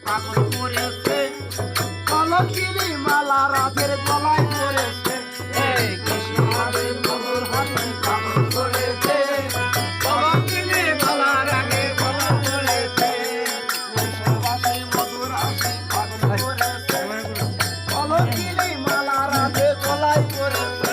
পাগল করেছে কলকিনি মালা রাধের গলায় পড়েছে এই কৃষ্ণ হাসি মধুর হাসি পাগল করেছে কলকিনি মালা রাধের গলায় পড়েছে হাসি মধুর হাসি পাগল করেছে কলকিনি মালা রাধের গলায় পড়েছে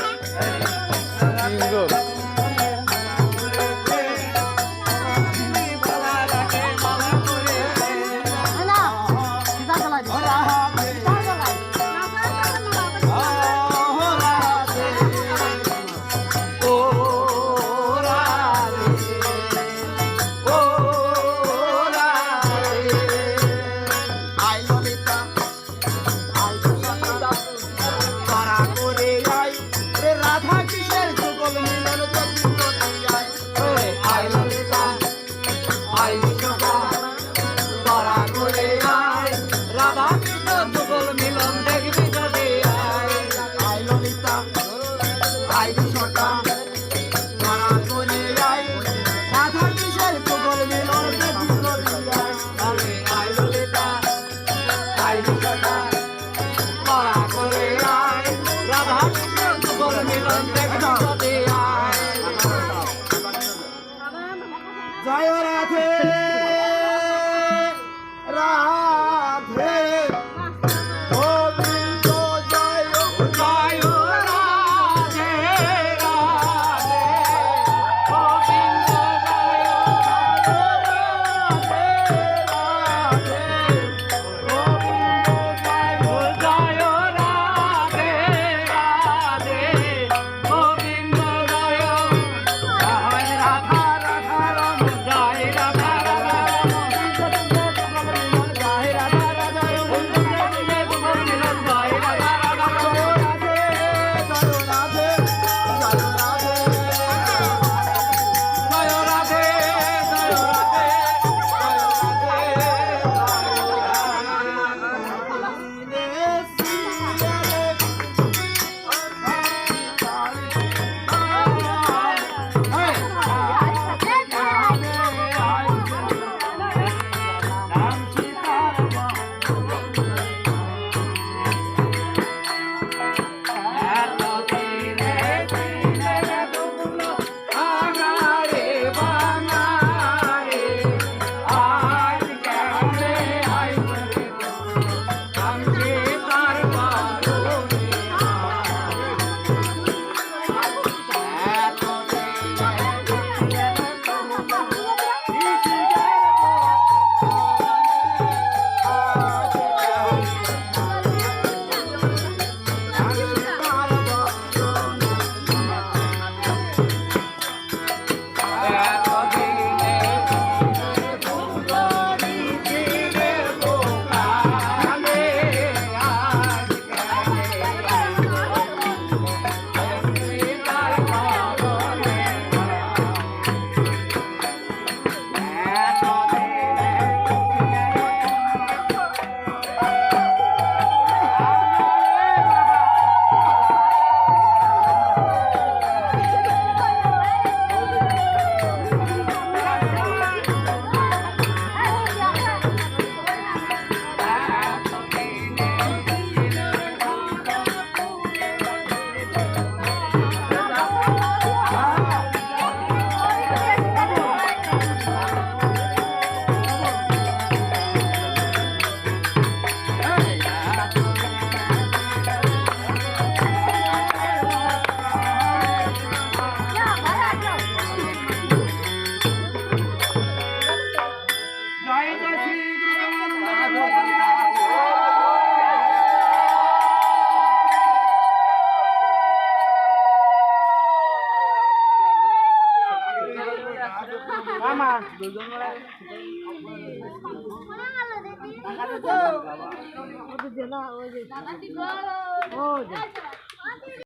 রাধা কৃষ্ণের যুগল মিলন আই ললিতা আই বিশ্বকা ধরা করে আয় রাধা কৃষ্ণ যুগল মিলন দেখবি যদি আই ললিতা আই বিশ্বকা ধরা করে আয় রাধা কৃষ্ণের যুগল মিলন দেখবি যদি আই ললিতা আই বিশ্বকা ধরা করে আয় রাধা জয় রাধে রাধে গোবিন্দ জয় জয় রাধে রাধে গোবিন্দ জয় রাধে রাধে গোবিন্দ জয় রাধে রাধে গোবিন্দ জয় জয় রাধা রাধা রাম জয় রাধা রাধা জয় রাধা রাধা জয় রাধা রাধা রাধে জয় রাধে জয় রাধে Mama, oh,